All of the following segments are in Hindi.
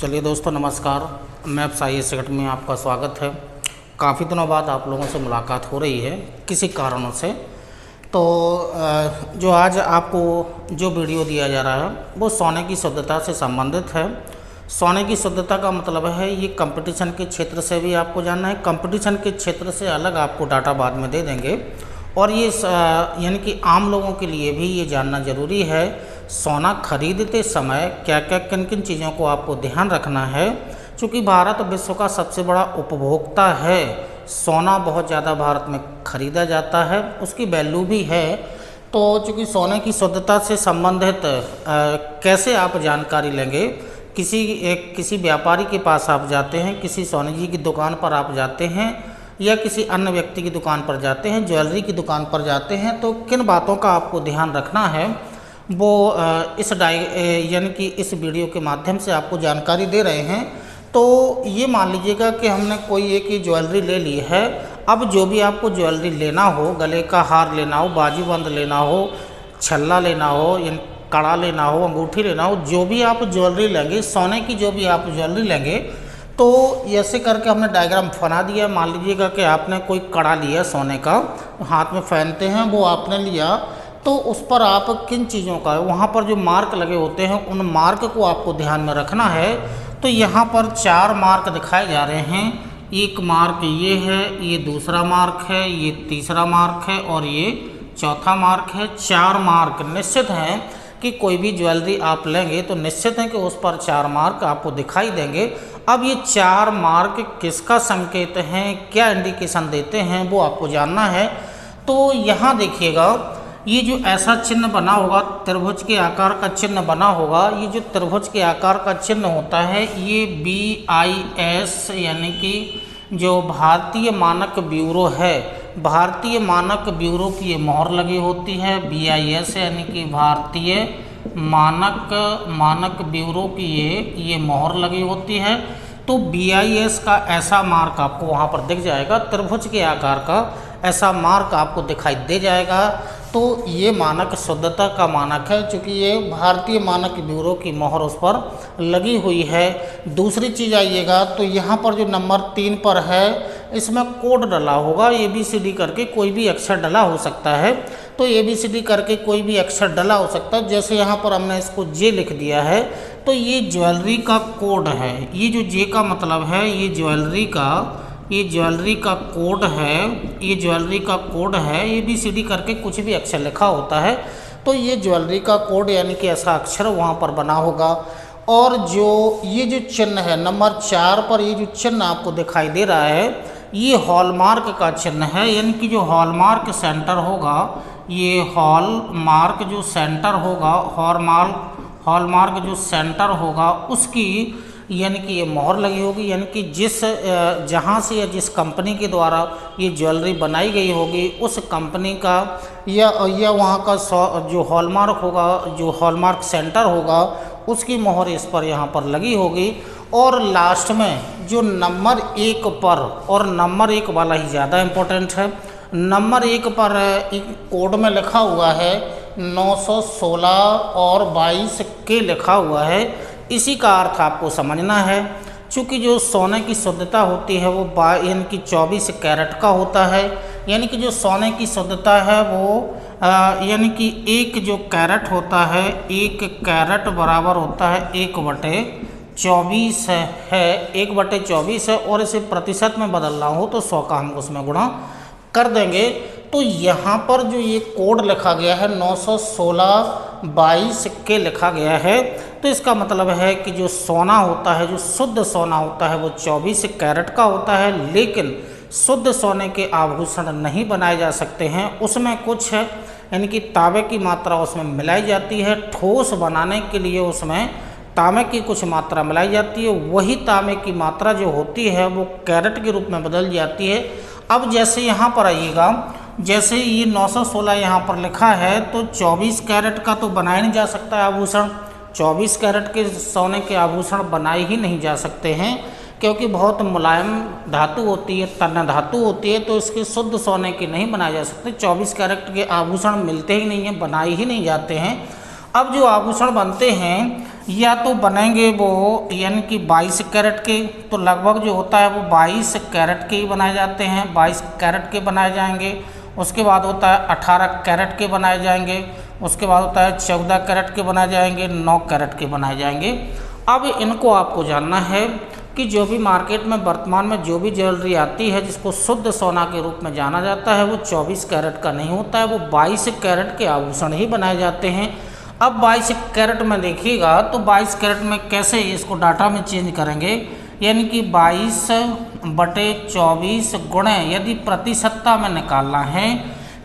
चलिए दोस्तों नमस्कार। मैं साई सेकट में आपका स्वागत है। काफ़ी दिनों बाद आप लोगों से मुलाकात हो रही है किसी कारणों से। तो जो आज आपको जो वीडियो दिया जा रहा है वो सोने की शुद्धता से संबंधित है। सोने की शुद्धता का मतलब है ये कंपटीशन के क्षेत्र से भी आपको जानना है। कंपटीशन के क्षेत्र से अलग आपको डाटा बाद में दे देंगे और ये यानी कि आम लोगों के लिए भी ये जानना ज़रूरी है सोना खरीदते समय क्या क्या किन किन चीज़ों को आपको ध्यान रखना है। चूँकि भारत विश्व का सबसे बड़ा उपभोक्ता है, सोना बहुत ज़्यादा भारत में ख़रीदा जाता है, उसकी वैल्यू भी है। तो चूँकि सोने की शुद्धता से संबंधित कैसे आप जानकारी लेंगे, किसी व्यापारी के पास आप जाते हैं, किसी सोने जी की दुकान पर आप जाते हैं या किसी अन्य व्यक्ति की दुकान पर जाते हैं, ज्वेलरी की दुकान पर जाते हैं, तो किन बातों का आपको ध्यान रखना है वो यानी कि इस वीडियो के माध्यम से आपको जानकारी दे रहे हैं। तो ये मान लीजिएगा कि हमने कोई एक ही ज्वेलरी ले ली है। अब जो भी आपको ज्वेलरी लेना हो, गले का हार लेना हो, बाजूबंद लेना हो, छल्ला लेना हो, या कड़ा लेना हो, अंगूठी लेना हो, जो भी आप ज्वेलरी लेंगे, सोने की जो भी आप ज्वेलरी लेंगे, तो ऐसे करके हमने डायग्राम बना दिया। मान लीजिएगा कि आपने कोई कड़ा लिया सोने का, हाथ में पहनते हैं, वो आपने लिया, तो उस पर आप किन चीज़ों का वहाँ पर जो मार्क लगे होते हैं उन मार्क को आपको ध्यान में रखना है। तो यहाँ पर 4 मार्क दिखाए जा रहे हैं। एक मार्क ये है, ये दूसरा मार्क है, ये तीसरा मार्क है और ये चौथा मार्क है। 4 मार्क निश्चित हैं कि कोई भी ज्वेलरी आप लेंगे तो निश्चित है कि उस पर 4 मार्क आपको दिखाई देंगे। अब ये 4 मार्क किसका संकेत हैं, क्या इंडिकेशन देते हैं, वो आपको जानना है। तो यहाँ देखिएगा, ये जो ऐसा चिन्ह बना होगा, त्रिभुज के आकार का चिन्ह बना होगा, ये जो त्रिभुज के आकार का चिन्ह होता है ये BIS यानी कि जो भारतीय मानक ब्यूरो है, भारतीय मानक ब्यूरो की ये मोहर लगी होती है। BIS यानी कि भारतीय मानक ब्यूरो की ये मोहर लगी होती है। तो BIS का ऐसा मार्क आपको वहाँ पर दिख जाएगा, त्रिभुज के आकार का ऐसा मार्क आपको दिखाई दे जाएगा। तो ये मानक शुद्धता का मानक है, क्योंकि ये भारतीय मानक ब्यूरो की मोहर उस पर लगी हुई है। दूसरी चीज़ आइएगा, तो यहाँ पर जो नंबर 3 पर है इसमें कोड डला होगा, ABCD करके कोई भी अक्षर डला हो सकता है। तो ABCD करके कोई भी अक्षर डला हो सकता है। जैसे यहाँ पर हमने इसको J लिख दिया है, तो ये ज्वेलरी का कोड है। ये जो J का मतलब है ये ज्वेलरी का कोड है, ये ज्वेलरी का कोड है। ABCD करके कुछ भी अक्षर लिखा होता है तो ये ज्वेलरी का कोड यानी कि ऐसा अक्षर वहाँ पर बना होगा। और जो ये जो चिन्ह है नंबर 4 पर, ये जो चिन्ह आपको दिखाई दे रहा है ये हॉलमार्क का चिन्ह है, यानी कि जो हॉलमार्क सेंटर होगा, ये हॉलमार्क जो सेंटर होगा, हॉलमार्क जो सेंटर होगा उसकी यानी कि ये मोहर लगी होगी। यानी कि जहाँ से या जिस कंपनी के द्वारा ये ज्वेलरी बनाई गई होगी उस कंपनी का या वहाँ का जो हॉलमार्क होगा, जो हॉलमार्क सेंटर होगा उसकी मोहर इस पर यहाँ पर लगी होगी। और लास्ट में जो नंबर 1 पर, और नंबर 1 वाला ही ज़्यादा इम्पोर्टेंट है, नंबर 1 पर एक कोड में लिखा हुआ है 916 और 22 के लिखा हुआ है। इसी का अर्थ आपको समझना है। चूँकि जो सोने की शुद्धता होती है वो यानी कि 24 कैरेट का होता है। यानी कि जो सोने की शुद्धता है वो यानी कि एक जो कैरेट होता है, 1 कैरेट बराबर होता है 1/24 है, 1/24 है। और इसे प्रतिशत में बदलना हो तो 100 का हम उसमें गुणा कर देंगे। तो यहाँ पर जो ये कोड लिखा गया है 916/22 के लिखा गया है, तो इसका मतलब है कि जो सोना होता है, जो शुद्ध सोना होता है वो 24 कैरेट का होता है। लेकिन शुद्ध सोने के आभूषण नहीं बनाए जा सकते हैं, उसमें कुछ यानी कि तांबे की मात्रा उसमें मिलाई जाती है। ठोस बनाने के लिए उसमें तांबे की कुछ मात्रा मिलाई जाती है, वही तांबे की मात्रा जो होती है वो कैरेट के रूप में बदल जाती है। अब जैसे यहाँ पर आइएगा, जैसे ये 916 यहाँ पर लिखा है तो 24 कैरेट का तो बनाया नहीं जा सकता है आभूषण। 24 कैरेट के सोने के आभूषण बनाए ही नहीं जा सकते हैं, क्योंकि बहुत मुलायम धातु होती है, तन्य धातु होती है, तो इसके शुद्ध सोने के नहीं बनाए जा सकते। 24 कैरेट के आभूषण मिलते ही नहीं हैं, बनाए ही नहीं जाते हैं। अब जो आभूषण बनते हैं या तो बनेंगे वो यानी कि 22 कैरेट के, तो लगभग जो होता है वो 22 कैरेट के ही बनाए जाते हैं, 22 कैरेट के बनाए जाएंगे। उसके बाद होता है 18 कैरेट के बनाए जाएंगे। उसके बाद होता है 14 कैरेट के बनाए जाएंगे, 9 कैरेट के बनाए जाएंगे। अब इनको आपको जानना है कि जो भी मार्केट में वर्तमान में जो भी ज्वेलरी आती है जिसको शुद्ध सोना के रूप में जाना जाता है वो 24 कैरेट का नहीं होता है, वो 22 कैरेट के आभूषण ही बनाए जाते हैं। अब 22 कैरेट में देखिएगा तो 22 कैरेट में कैसे इसको डाटा में चेंज करेंगे, यानी कि 22/24 गुणे यदि प्रतिशतता में निकालना है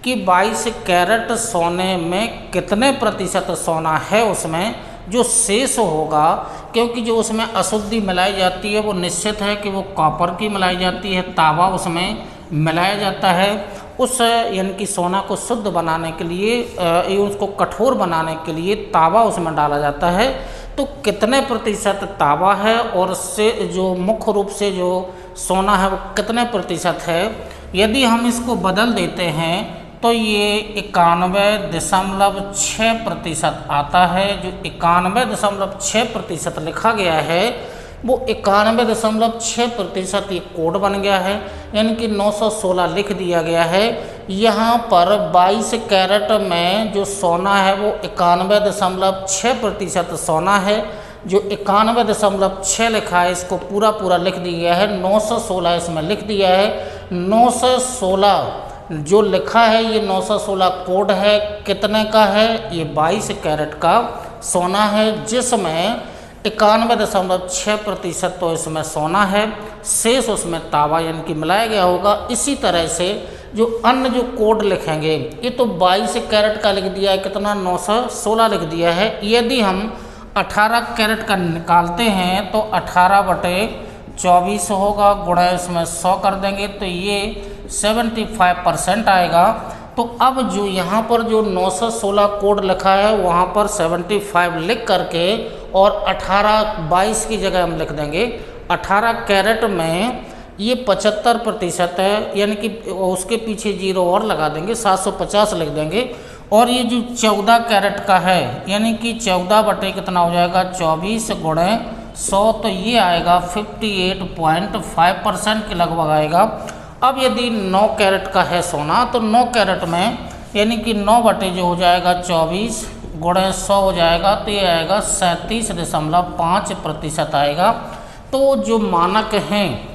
कि 22 कैरेट सोने में कितने प्रतिशत सोना है, उसमें जो शेष होगा, क्योंकि जो उसमें अशुद्धि मिलाई जाती है वो निश्चित है कि वो कॉपर की मिलाई जाती है, तांबा उसमें मिलाया जाता है। उस यानी कि सोना को शुद्ध बनाने के लिए उसको कठोर बनाने के लिए तांबा उसमें डाला जाता है। तो कितने प्रतिशत तांबा है और उससे जो मुख्य रूप से जो सोना है वो कितने प्रतिशत है, यदि हम इसको बदल देते हैं तो ये 91.6% आता है। जो 91.6% लिखा गया है वो 91.6% ये कोड बन गया है, यानी कि 916 लिख दिया गया है। यहाँ पर 22 कैरेट में जो सोना है वो 91.6% सोना है। जो 91.6 लिखा है इसको पूरा पूरा लिख दिया गया है, 916 इसमें लिख दिया है। 916 जो लिखा है ये 916 कोड है, कितने का है, ये 22 कैरेट का सोना है, जिसमें 91.6% तो इसमें सोना है, शेष उसमें तांबा यानी कि मिलाया गया होगा। इसी तरह से जो अन्य जो कोड लिखेंगे, ये तो 22 कैरेट का लिख दिया है, कितना 916 लिख दिया है। यदि हम 18 कैरेट का निकालते हैं तो 18/24 होगा, गुणा इसमें 100 कर देंगे तो ये 75% आएगा। तो अब जो यहाँ पर जो 916 कोड लिखा है वहाँ पर 75 लिख करके और 22 की जगह हम लिख देंगे 18 कैरेट में ये 75% है, यानी कि उसके पीछे जीरो और लगा देंगे, 750 लिख देंगे। और ये जो 14 कैरेट का है यानी कि 14 बटे कितना हो जाएगा 24 गुणे 100, तो ये आएगा 58.5% के लगभग आएगा। अब यदि 9 कैरेट का है सोना तो 9 कैरेट में यानी कि 9 बटे जो हो जाएगा 24 गुणे 100 हो जाएगा, तो ये आएगा 37.5% आएगा। तो जो मानक हैं,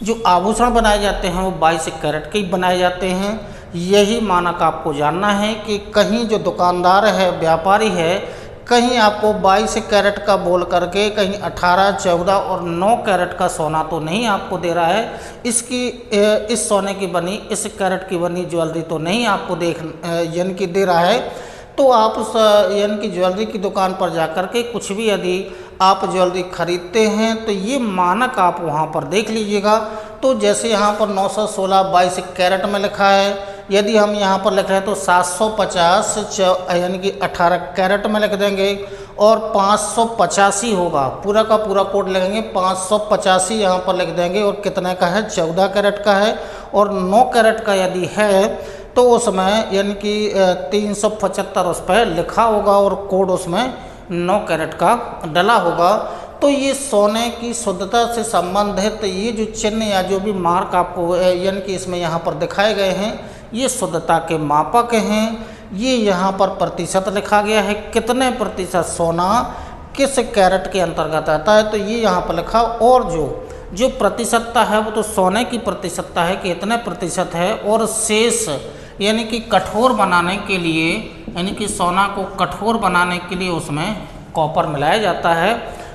जो आभूषण बनाए जाते हैं वो 22 कैरेट के ही बनाए जाते हैं। यही मानक आपको जानना है कि कहीं जो दुकानदार है, व्यापारी है, कहीं आपको 22 कैरेट का बोल करके कहीं 18, 14 और 9 कैरेट का सोना तो नहीं आपको दे रहा है। इस सोने की बनी, इस कैरेट की बनी ज्वेलरी तो नहीं आपको यानी कि दे रहा है। तो आप उस यानी कि ज्वेलरी की दुकान पर जाकर के कुछ भी यदि आप ज्वेलरी खरीदते हैं तो ये मानक आप वहाँ पर देख लीजिएगा। तो जैसे यहाँ पर 916 22 कैरेट में लिखा है, यदि हम यहाँ पर लिख रहे हैं तो 750 यानी कि 18 कैरेट में लिख देंगे और 585 होगा, पूरा का पूरा कोड लिखेंगे 585 यहाँ पर लिख देंगे। और कितने का है, 14 कैरेट का है। और 9 कैरेट का यदि है तो उसमें यानी कि 375 उस पर लिखा होगा और कोड उसमें 9 कैरेट का डला होगा। तो ये सोने की शुद्धता से संबंधित ये जो चिन्ह या जो भी मार्क आपको यानी कि इसमें यहाँ पर दिखाए गए हैं, ये शुद्धता के मापक हैं। ये यहाँ पर प्रतिशत लिखा गया है, कितने प्रतिशत सोना किस कैरेट के अंतर्गत आता है, तो ये यहाँ पर लिखा। और जो प्रतिशतता है वो तो सोने की प्रतिशतता है कि इतने प्रतिशत है, और शेष यानी कि कठोर बनाने के लिए, यानी कि सोना को कठोर बनाने के लिए उसमें कॉपर मिलाया जाता है।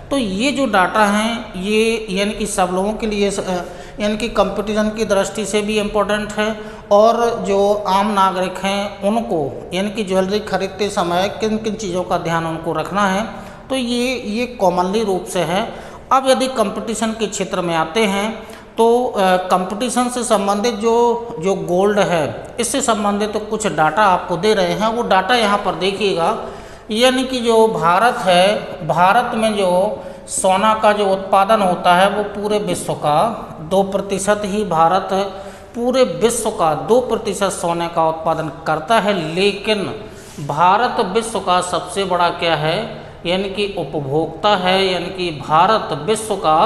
तो ये जो डाटा हैं ये यानी कि सब लोगों के लिए यानी कि कंपटीशन की दृष्टि से भी इम्पोर्टेंट है, और जो आम नागरिक हैं उनको यानी कि ज्वेलरी खरीदते समय किन किन चीज़ों का ध्यान उनको रखना है, तो ये कॉमनली रूप से है। अब यदि कंपटीशन के क्षेत्र में आते हैं तो कंपटीशन से संबंधित जो गोल्ड है इससे संबंधित तो कुछ डाटा आपको दे रहे हैं। वो डाटा यहाँ पर देखिएगा, यानी कि जो भारत है, भारत में जो सोना का जो उत्पादन होता है वो पूरे विश्व का 2% ही भारत पूरे विश्व का 2% सोने का उत्पादन करता है। लेकिन भारत विश्व का सबसे बड़ा क्या है, यानी कि उपभोक्ता है, यानी कि भारत विश्व का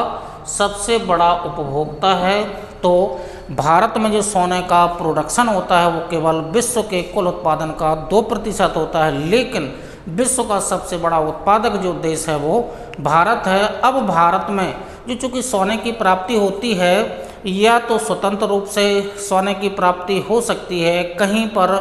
सबसे बड़ा उपभोक्ता है। तो भारत में जो सोने का प्रोडक्शन होता है वो केवल विश्व के कुल उत्पादन का 2% होता है, लेकिन विश्व का सबसे बड़ा उत्पादक जो देश है वो भारत है। अब भारत में जो चूँकि सोने की प्राप्ति होती है, या तो स्वतंत्र रूप से सोने की प्राप्ति हो सकती है कहीं पर,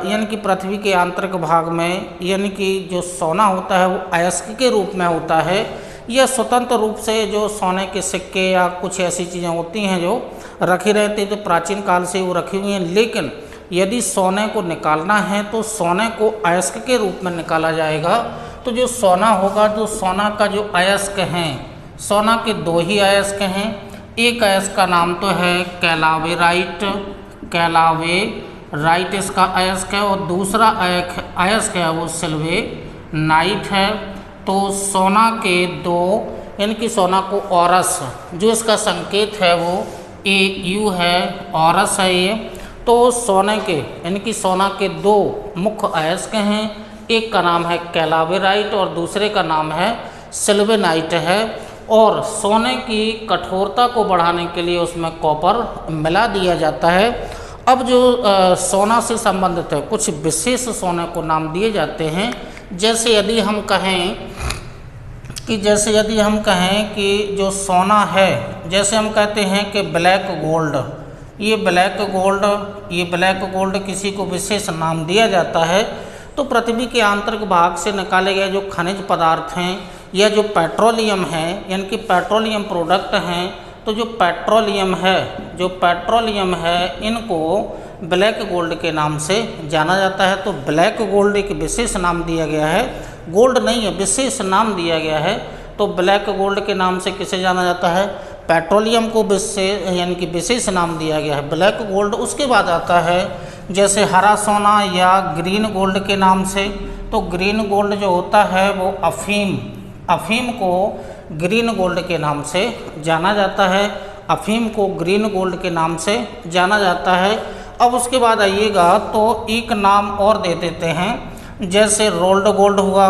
यानी कि पृथ्वी के आंतरिक भाग में, यानी कि जो सोना होता है वो अयस्क के रूप में होता है, या स्वतंत्र रूप से जो सोने के सिक्के या कुछ ऐसी चीज़ें होती हैं जो रखी रहती, तो प्राचीन काल से वो रखी हुई हैं। लेकिन यदि सोने को निकालना है तो सोने को अयस्क के रूप में निकाला जाएगा। तो जो सोना होगा, जो सोना का जो अयस्क हैं, सोना के 2 ही अयस्क हैं। एक अयस्क का नाम तो है कैलावेराइट, कैलावेराइट इसका अयस्क है, और दूसरा अयस्क है वो सिल्वेनाइट है। तो सोना के 2, यानी कि सोना को औरस, जो इसका संकेत है वो AU है, औरस है ये। तो सोने के, यानी कि सोना के 2 मुख्य अयस्क हैं, एक का नाम है कैलावेराइट और दूसरे का नाम है सिल्वेनाइट है। और सोने की कठोरता को बढ़ाने के लिए उसमें कॉपर मिला दिया जाता है। अब जो सोना से संबंधित है कुछ विशेष सोने को नाम दिए जाते हैं। जैसे यदि हम कहें कि जो सोना है, जैसे हम कहते हैं कि ब्लैक गोल्ड, ये ब्लैक गोल्ड किसी को विशेष नाम दिया जाता है। तो पृथ्वी के आंतरिक भाग से निकाले गए जो खनिज पदार्थ हैं या जो पेट्रोलियम है, यानी कि पेट्रोलियम प्रोडक्ट हैं, तो जो पेट्रोलियम है इनको ब्लैक गोल्ड के नाम से जाना जाता है। तो ब्लैक गोल्ड एक विशेष नाम दिया गया है, गोल्ड नहीं है, विशेष नाम दिया गया है। तो ब्लैक गोल्ड के नाम से किसे जाना जाता है? पेट्रोलियम को यानी कि विशेष नाम दिया गया है ब्लैक गोल्ड। उसके बाद आता है जैसे हरा सोना या ग्रीन गोल्ड के नाम से। तो ग्रीन गोल्ड जो होता है वो अफीम को ग्रीन गोल्ड के नाम से जाना जाता है, अफीम को ग्रीन गोल्ड के नाम से जाना जाता है। अब उसके बाद आइएगा तो एक नाम और दे देते हैं, जैसे रोल्ड गोल्ड हुआ,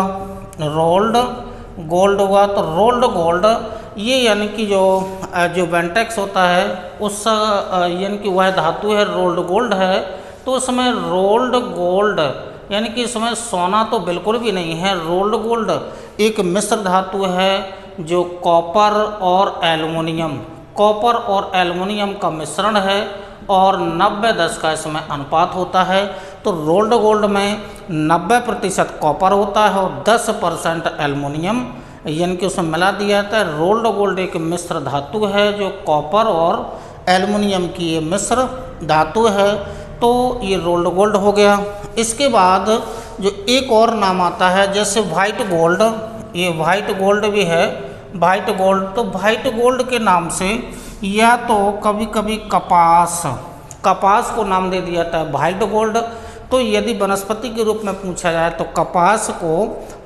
तो रोल्ड गोल्ड ये यानी कि जो वेंटेक्स होता है उस यानी कि वह धातु है, रोल्ड गोल्ड है। तो उसमें रोल्ड गोल्ड यानी कि इसमें सोना तो बिल्कुल भी नहीं है। रोल्ड गोल्ड एक मिश्र धातु है जो कॉपर और एल्युमिनियम का मिश्रण है और 90-10 का इसमें अनुपात होता है। तो रोल्ड गोल्ड में 90% कॉपर होता है और 10% एल्युमिनियम यानी कि उसमें मिला दिया जाता है। रोल्ड गोल्ड एक मिश्र धातु है जो कॉपर और एल्युमिनियम की ये मिश्र धातु है। तो ये रोल्ड गोल्ड हो गया। इसके बाद जो एक और नाम आता है जैसे वाइट गोल्ड, ये वाइट गोल्ड भी है, वाइट गोल्ड। तो वाइट गोल्ड के नाम से या तो कभी कभी कपास को नाम दे दिया जाता है वाइट गोल्ड। तो यदि वनस्पति के रूप में पूछा जाए तो कपास को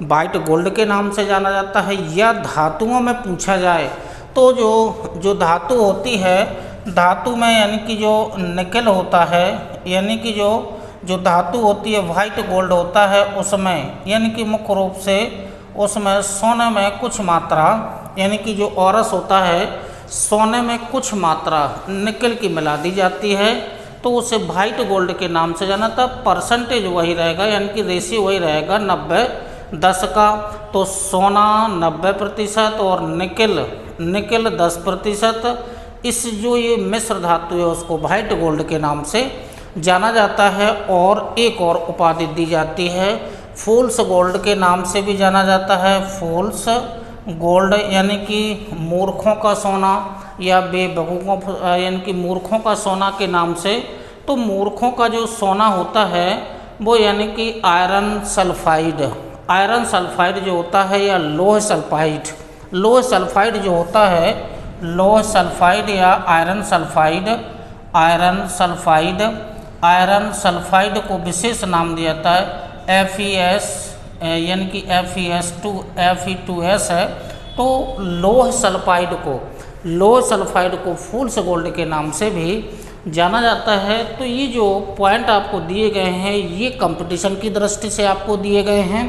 वाइट गोल्ड के नाम से जाना जाता है। या धातुओं में पूछा जाए तो जो धातु होती है, धातु में यानी कि जो निकेल होता है, यानी कि जो धातु होती है वाइट गोल्ड होता है, उसमें यानी कि मुख्य रूप से उसमें सोने में कुछ मात्रा यानी कि जो औरस होता है सोने में कुछ मात्रा निकेल की मिला दी जाती है। तो उसे वाइट गोल्ड के नाम से जाना था। परसेंटेज वही रहेगा यानी कि रेशियो वही रहेगा 90-10 का। तो सोना 90% और निकेल 10%। इस जो ये मिश्र धातु है उसको वाइट गोल्ड के नाम से जाना जाता है। और एक और उपाधि दी जाती है फूल्स गोल्ड के नाम से भी जाना जाता है। फूल्स गोल्ड यानी कि मूर्खों का सोना या बेवकूफ़ों यानी कि मूर्खों का सोना के नाम से। तो मूर्खों का जो सोना होता है वो यानी कि आयरन सल्फाइड जो होता है या लोह सल्फाइड जो होता है, लोह सल्फाइड या आयरन सल्फाइड को विशेष नाम दिया जाता है FeS यानी कि Fe2S है। तो लोह सल्फाइड को फूल्स गोल्ड के नाम से भी जाना जाता है। तो ये जो पॉइंट आपको दिए गए हैं ये कंपटीशन की दृष्टि से आपको दिए गए हैं।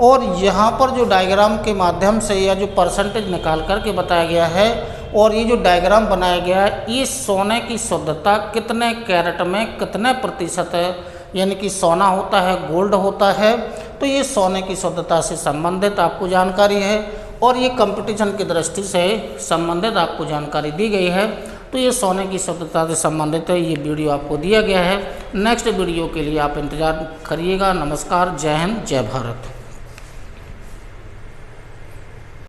और यहाँ पर जो डायग्राम के माध्यम से या जो परसेंटेज निकाल करके बताया गया है और ये जो डायग्राम बनाया गया है, ये सोने की शुद्धता कितने कैरेट में कितने प्रतिशत है, यानी कि सोना होता है गोल्ड होता है, तो ये सोने की शुद्धता से संबंधित आपको जानकारी है और ये कंपटीशन की दृष्टि से संबंधित आपको जानकारी दी गई है। तो ये सोने की शुद्धता से संबंधित है, ये वीडियो आपको दिया गया है। नेक्स्ट वीडियो के लिए आप इंतज़ार करिएगा। नमस्कार, जय हिंद, जय भारत।